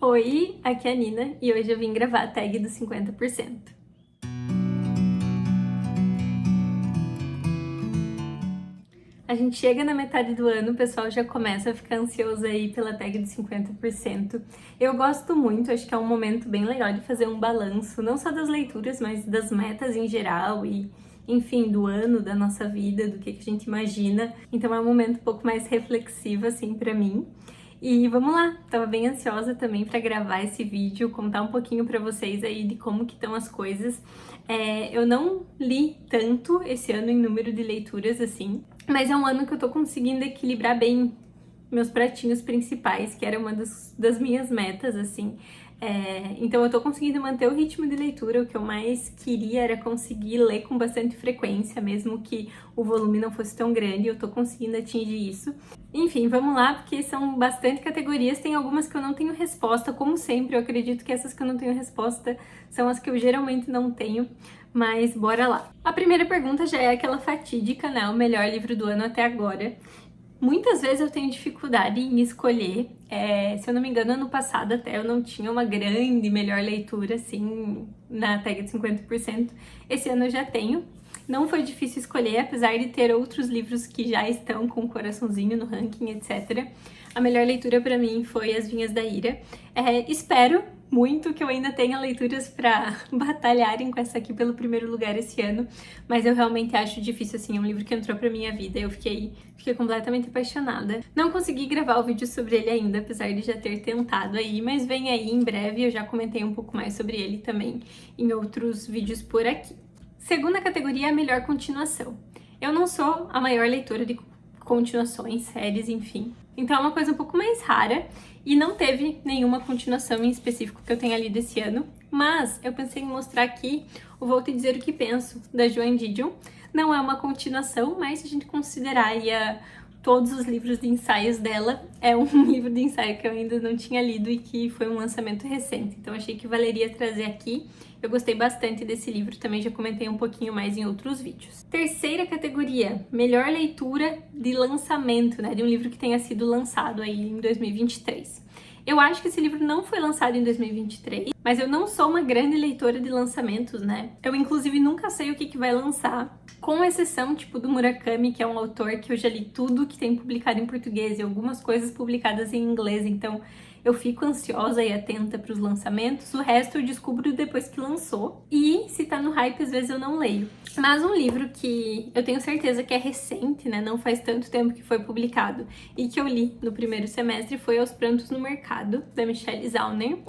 Oi, aqui é a Nina e hoje eu vim gravar a tag dos 50%. A gente chega na metade do ano, o pessoal já começa a ficar ansioso aí pela tag dos 50%. Eu gosto muito, acho que é um momento bem legal de fazer um balanço, não só das leituras, mas das metas em geral e, enfim, do ano, da nossa vida, do que a gente imagina. Então é um momento um pouco mais reflexivo, assim, pra mim. E vamos lá, tava bem ansiosa também para gravar esse vídeo, contar um pouquinho para vocês aí de como que estão as coisas. Eu não li tanto esse ano em número de leituras assim, mas é um ano que eu tô conseguindo equilibrar bem meus pratinhos principais, que era uma das minhas metas, assim. Então eu tô conseguindo manter o ritmo de leitura, o que eu mais queria era conseguir ler com bastante frequência, mesmo que o volume não fosse tão grande, eu tô conseguindo atingir isso. Enfim, vamos lá, porque são bastante categorias, tem algumas que eu não tenho resposta, como sempre, eu acredito que essas que eu não tenho resposta são as que eu geralmente não tenho, mas bora lá. A primeira pergunta já é aquela fatídica, né, o melhor livro do ano até agora. Muitas vezes eu tenho dificuldade em escolher, se eu não me engano, ano passado até eu não tinha uma grande melhor leitura, assim, na tag de 50%. Esse ano eu já tenho. Não foi difícil escolher, apesar de ter outros livros que já estão com coraçãozinho no ranking, etc. A melhor leitura pra mim foi As Vinhas da Ira. Espero muito que eu ainda tenha leituras pra batalharem com essa aqui pelo primeiro lugar esse ano, mas eu realmente acho difícil, assim, é um livro que entrou pra minha vida, eu fiquei completamente apaixonada. Não consegui gravar o vídeo sobre ele ainda, apesar de já ter tentado aí, mas vem aí em breve, eu já comentei um pouco mais sobre ele também em outros vídeos por aqui. Segunda categoria é a melhor continuação. Eu não sou a maior leitora de continuações, séries, enfim. Então é uma coisa um pouco mais rara e não teve nenhuma continuação em específico que eu tenha lido esse ano, mas eu pensei em mostrar aqui o Vou Te Dizer O Que Penso, da Joan Didion. Não é uma continuação, mas se a gente considerar todos os livros de ensaios dela, é um livro de ensaio que eu ainda não tinha lido e que foi um lançamento recente, então achei que valeria trazer aqui. Eu gostei bastante desse livro, também já comentei um pouquinho mais em outros vídeos. Terceira categoria, melhor leitura de lançamento, né, de um livro que tenha sido lançado aí em 2023. Eu acho que esse livro não foi lançado em 2023, mas eu não sou uma grande leitora de lançamentos, né? Eu, inclusive, nunca sei o que vai lançar, com exceção, tipo, do Murakami, que é um autor que eu já li tudo que tem publicado em português e algumas coisas publicadas em inglês, então eu fico ansiosa e atenta para os lançamentos. O resto eu descubro depois que lançou. E se tá no hype, às vezes eu não leio. Mas um livro que eu tenho certeza que é recente, né? Não faz tanto tempo que foi publicado e que eu li no primeiro semestre foi Aos Prantos no Mercado, da Michelle Zauner.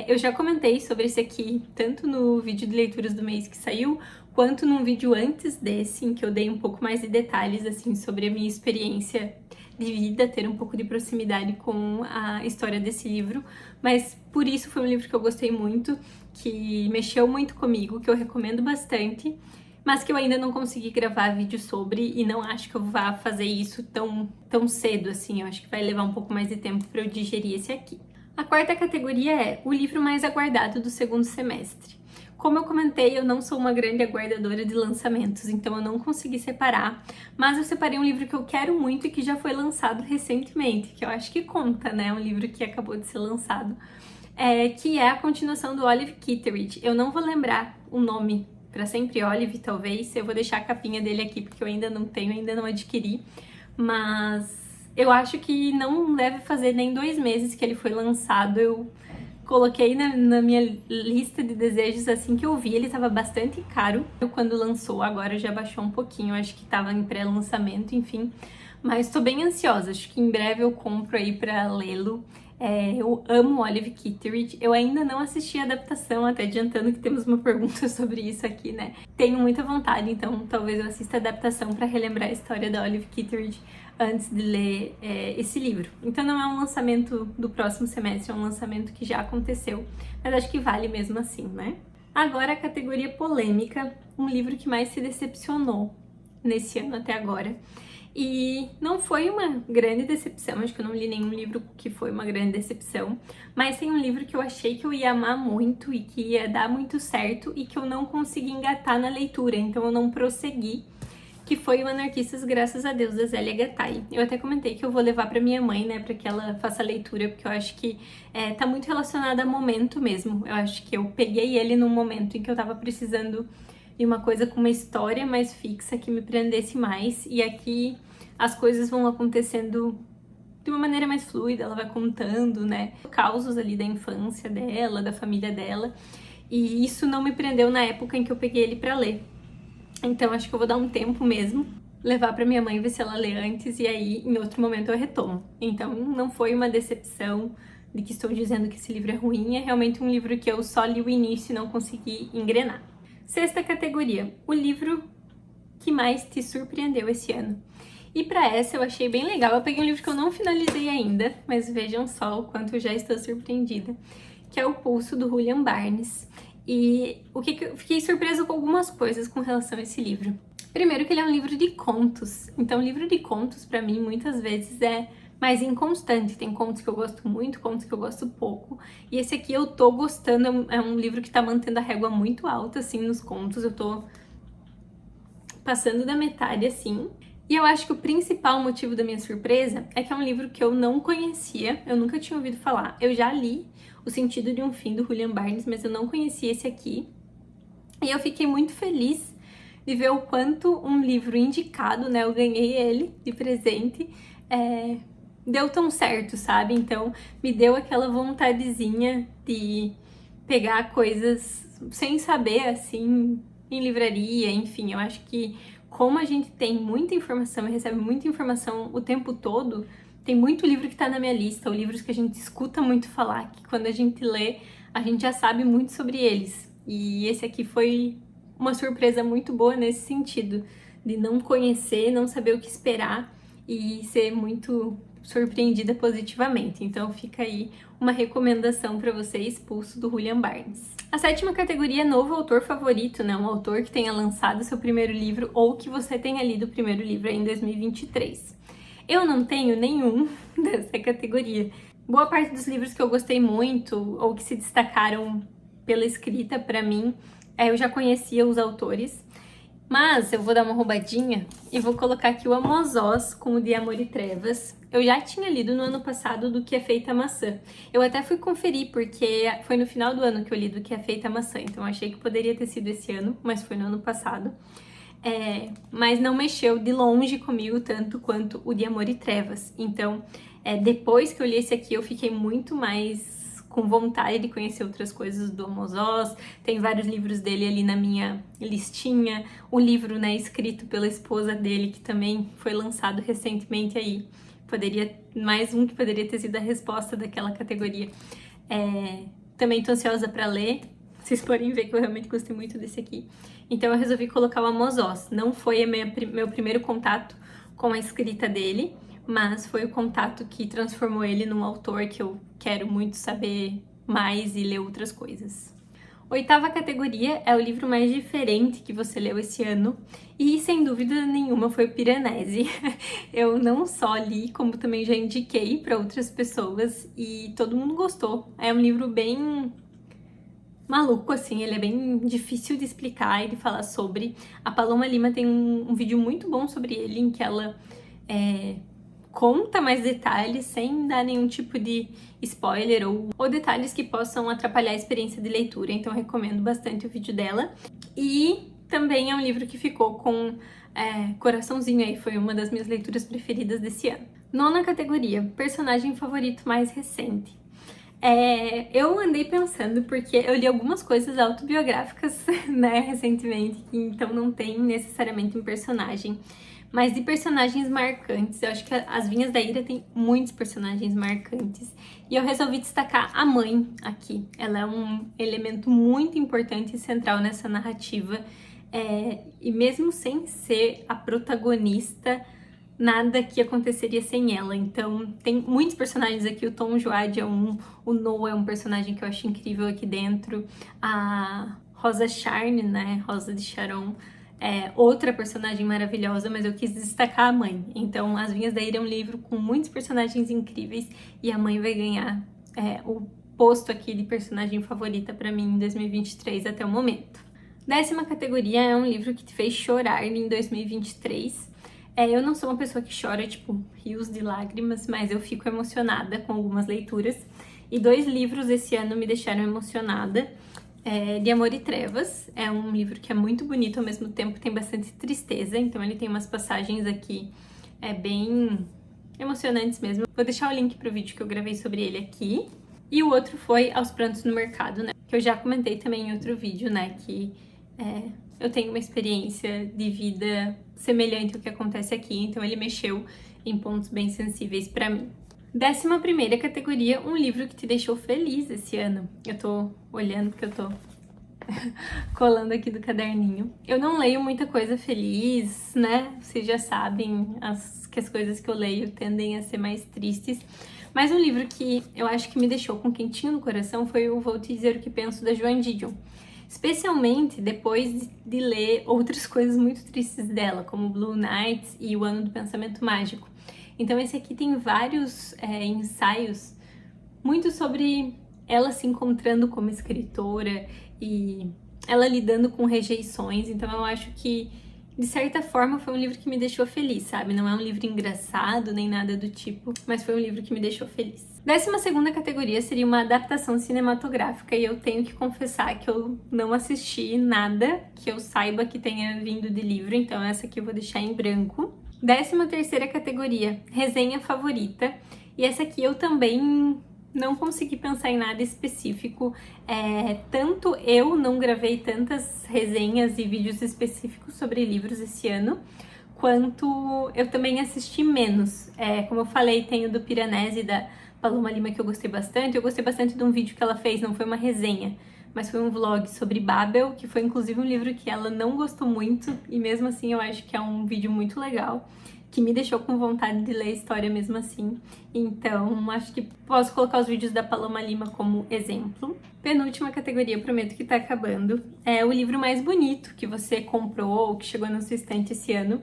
Eu já comentei sobre esse aqui, tanto no vídeo de leituras do mês que saiu, quanto num vídeo antes desse, em que eu dei um pouco mais de detalhes, assim, sobre a minha experiência de vida, ter um pouco de proximidade com a história desse livro, mas por isso foi um livro que eu gostei muito, que mexeu muito comigo, que eu recomendo bastante, mas que eu ainda não consegui gravar vídeo sobre e não acho que eu vá fazer isso tão cedo, assim, eu acho que vai levar um pouco mais de tempo para eu digerir esse aqui. A quarta categoria é o livro mais aguardado do segundo semestre. Como eu comentei, eu não sou uma grande aguardadora de lançamentos, então eu não consegui separar, mas eu separei um livro que eu quero muito e que já foi lançado recentemente, que eu acho que conta, né? Um livro que acabou de ser lançado, que é a continuação do Olive Kitteridge. Eu não vou lembrar o nome para sempre, Olive, talvez, eu vou deixar a capinha dele aqui porque eu ainda não tenho, ainda não adquiri, mas eu acho que não deve fazer nem 2 meses que ele foi lançado. Eu coloquei na minha lista de desejos assim que eu vi, ele tava bastante caro. Quando lançou, agora já baixou um pouquinho, acho que tava em pré-lançamento, enfim. Mas tô bem ansiosa, acho que em breve eu compro aí pra lê-lo. Eu amo Olive Kitteridge, eu ainda não assisti a adaptação, até adiantando que temos uma pergunta sobre isso aqui, né? Tenho muita vontade, então talvez eu assista a adaptação pra relembrar a história da Olive Kitteridge antes de ler esse livro. Então não é um lançamento do próximo semestre, é um lançamento que já aconteceu, mas acho que vale mesmo assim, né? Agora a categoria polêmica, um livro que mais se decepcionou nesse ano até agora. E não foi uma grande decepção, acho que eu não li nenhum livro que foi uma grande decepção, mas tem um livro que eu achei que eu ia amar muito e que ia dar muito certo e que eu não consegui engatar na leitura, então eu não prossegui, que foi o Anarquistas Graças a Deus, da Zélia Gattai. Eu até comentei que eu vou levar pra minha mãe, né, pra que ela faça a leitura, porque eu acho que tá muito relacionado a momento mesmo. Eu acho que eu peguei ele num momento em que eu tava precisando de uma coisa com uma história mais fixa, que me prendesse mais, e aqui as coisas vão acontecendo de uma maneira mais fluida, ela vai contando, né, causos ali da infância dela, da família dela, e isso não me prendeu na época em que eu peguei ele pra ler. Então acho que eu vou dar um tempo mesmo, levar pra minha mãe, ver se ela lê antes, e aí em outro momento eu retomo. Então não foi uma decepção de que estou dizendo que esse livro é ruim, é realmente um livro que eu só li o início e não consegui engrenar. Sexta categoria, o livro que mais te surpreendeu esse ano. E pra essa eu achei bem legal, eu peguei um livro que eu não finalizei ainda, mas vejam só o quanto eu já estou surpreendida, que é O Pulso, do Julian Barnes. E eu fiquei surpresa com algumas coisas com relação a esse livro. Primeiro que ele é um livro de contos, então livro de contos pra mim muitas vezes é mais inconstante, tem contos que eu gosto muito, contos que eu gosto pouco, e esse aqui eu tô gostando, é um livro que tá mantendo a régua muito alta, assim, nos contos, eu tô passando da metade, assim. E eu acho que o principal motivo da minha surpresa é que é um livro que eu não conhecia, eu nunca tinha ouvido falar. Eu já li O Sentido de um Fim, do Julian Barnes, mas eu não conhecia esse aqui. E eu fiquei muito feliz de ver o quanto um livro indicado, né, eu ganhei ele de presente, deu tão certo, sabe? Então me deu aquela vontadezinha de pegar coisas sem saber, assim, em livraria, enfim, eu acho que como a gente tem muita informação e recebe muita informação o tempo todo, tem muito livro que tá na minha lista, ou livros que a gente escuta muito falar, que quando a gente lê, a gente já sabe muito sobre eles. E esse aqui foi uma surpresa muito boa nesse sentido, de não conhecer, não saber o que esperar e ser muito surpreendida positivamente. Então fica aí uma recomendação para vocês, Pulso, do Julian Barnes. A sétima categoria é novo autor favorito, né? Um autor que tenha lançado seu primeiro livro ou que você tenha lido o primeiro livro em 2023. Eu não tenho nenhum dessa categoria. Boa parte dos livros que eu gostei muito ou que se destacaram pela escrita, para mim, eu já conhecia os autores. Mas eu vou dar uma roubadinha e vou colocar aqui o Amos Oz com o de Amor e Trevas. Eu já tinha lido no ano passado Do Que É Feita a Maçã. Eu até fui conferir, porque foi no final do ano que eu li Do Que É Feita a Maçã, então achei que poderia ter sido esse ano, mas foi no ano passado. Mas não mexeu de longe comigo tanto quanto o de Amor e Trevas. Então, depois que eu li esse aqui, eu fiquei muito mais com vontade de conhecer outras coisas do Amos Oz. Tem vários livros dele ali na minha listinha. O livro, né, escrito pela esposa dele, que também foi lançado recentemente aí. Mais um que poderia ter sido a resposta daquela categoria. Também tô ansiosa para ler. Vocês podem ver que eu realmente gostei muito desse aqui. Então eu resolvi colocar o Amos Oz. Não foi meu primeiro contato com a escrita dele, mas foi o contato que transformou ele num autor que eu quero muito saber mais e ler outras coisas. Oitava categoria é o livro mais diferente que você leu esse ano, e sem dúvida nenhuma foi o Piranesi. Eu não só li, como também já indiquei para outras pessoas e todo mundo gostou. É um livro bem maluco, assim, ele é bem difícil de explicar e de falar sobre. A Paloma Lima tem um vídeo muito bom sobre ele, em que ela conta mais detalhes sem dar nenhum tipo de spoiler ou detalhes que possam atrapalhar a experiência de leitura, então eu recomendo bastante o vídeo dela. E também é um livro que ficou com coraçãozinho aí, foi uma das minhas leituras preferidas desse ano. Nona categoria, personagem favorito mais recente. Eu andei pensando, porque eu li algumas coisas autobiográficas, né, recentemente, então não tem necessariamente um personagem. Mas de personagens marcantes, eu acho que As Vinhas da Ira tem muitos personagens marcantes. E eu resolvi destacar a mãe aqui. Ela é um elemento muito importante e central nessa narrativa. E mesmo sem ser a protagonista, nada aqui aconteceria sem ela. Então, tem muitos personagens aqui. O Tom Joad é o Noah é um personagem que eu acho incrível aqui dentro. A Rosa Charne, né, Rosa de Sharon, outra personagem maravilhosa, mas eu quis destacar a mãe. Então, As Vinhas da Ira é um livro com muitos personagens incríveis e a mãe vai ganhar o posto aqui de personagem favorita pra mim em 2023 até o momento. 10ª categoria é um livro que te fez chorar em 2023. Eu não sou uma pessoa que chora, tipo, rios de lágrimas, mas eu fico emocionada com algumas leituras. E 2 livros esse ano me deixaram emocionada. De Amor e Trevas, é um livro que é muito bonito, ao mesmo tempo tem bastante tristeza, então ele tem umas passagens aqui bem emocionantes mesmo. Vou deixar o link pro vídeo que eu gravei sobre ele aqui. E o outro foi Aos Prantos no Mercado, né? Que eu já comentei também em outro vídeo, né? Que eu tenho uma experiência de vida semelhante ao que acontece aqui, então ele mexeu em pontos bem sensíveis pra mim. 11ª categoria, um livro que te deixou feliz esse ano. Eu tô olhando porque eu tô colando aqui do caderninho. Eu não leio muita coisa feliz, né? Vocês já sabem que as coisas que eu leio tendem a ser mais tristes. Mas um livro que eu acho que me deixou com quentinho no coração foi o Vou Te Dizer o que Penso, da Joan Didion. Especialmente depois de ler outras coisas muito tristes dela, como Blue Nights e O Ano do Pensamento Mágico. Então esse aqui tem vários ensaios muito sobre ela se encontrando como escritora e ela lidando com rejeições. Então eu acho que, de certa forma, foi um livro que me deixou feliz, sabe? Não é um livro engraçado nem nada do tipo, mas foi um livro que me deixou feliz. 12ª categoria seria uma adaptação cinematográfica e eu tenho que confessar que eu não assisti nada que eu saiba que tenha vindo de livro, então essa aqui eu vou deixar em branco. 13ª categoria, resenha favorita, e essa aqui eu também não consegui pensar em nada específico. Tanto eu não gravei tantas resenhas e vídeos específicos sobre livros esse ano, quanto eu também assisti menos. Como eu falei, tem o do Piranesi, da Paloma Lima, que eu gostei bastante. Eu gostei bastante de um vídeo que ela fez, não foi uma resenha, mas foi um vlog sobre Babel, que foi inclusive um livro que ela não gostou muito, e mesmo assim eu acho que é um vídeo muito legal, que me deixou com vontade de ler a história mesmo assim. Então, acho que posso colocar os vídeos da Paloma Lima como exemplo. Penúltima categoria, eu prometo que tá acabando. É o livro mais bonito que você comprou ou que chegou na sua estante esse ano.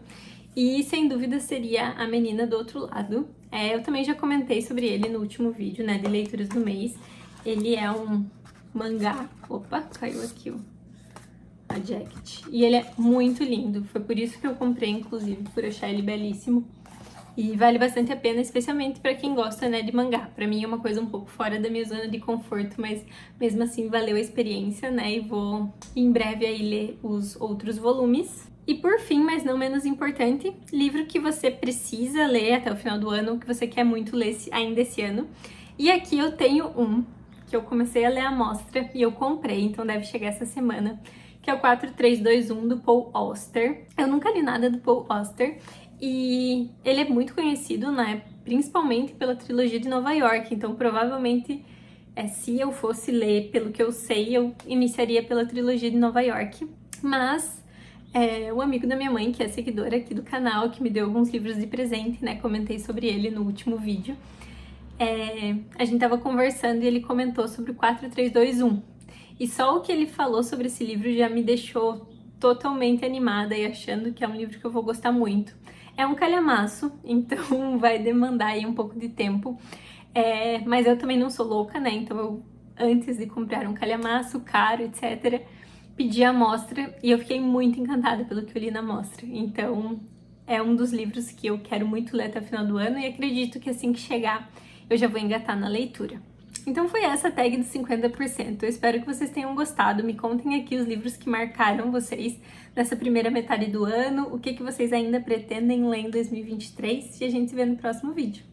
E, sem dúvida, seria A Menina do Outro Lado. Eu também já comentei sobre ele no último vídeo, né, de leituras do mês. Ele é um mangá... Opa, caiu aqui, ó. A jacket. E ele é muito lindo. Foi por isso que eu comprei, inclusive, por achar ele belíssimo. E vale bastante a pena, especialmente para quem gosta, né, de mangá. Pra mim é uma coisa um pouco fora da minha zona de conforto, mas mesmo assim valeu a experiência, né? E vou em breve aí ler os outros volumes. E por fim, mas não menos importante, livro que você precisa ler até o final do ano, que você quer muito ler ainda esse ano. E aqui eu tenho um que eu comecei a ler a amostra e eu comprei, então deve chegar essa semana, que é o 4321 do Paul Auster. Eu nunca li nada do Paul Auster e ele é muito conhecido, né? Principalmente pela trilogia de Nova York, então provavelmente se eu fosse ler, pelo que eu sei, eu iniciaria pela trilogia de Nova York. Mas um amigo da minha mãe, que é seguidora aqui do canal, que me deu alguns livros de presente, né? Comentei sobre ele no último vídeo. A gente tava conversando e ele comentou sobre o 4321. E só o que ele falou sobre esse livro já me deixou totalmente animada e achando que é um livro que eu vou gostar muito. É um calhamaço, então vai demandar aí um pouco de tempo. Mas eu também não sou louca, né? Então eu, antes de comprar um calhamaço caro, etc., pedi a amostra e eu fiquei muito encantada pelo que eu li na amostra. Então é um dos livros que eu quero muito ler até o final do ano e acredito que assim que chegar eu já vou engatar na leitura. Então foi essa a tag dos 50%. Eu espero que vocês tenham gostado. Me contem aqui os livros que marcaram vocês nessa primeira metade do ano, o que vocês ainda pretendem ler em 2023 e a gente se vê no próximo vídeo.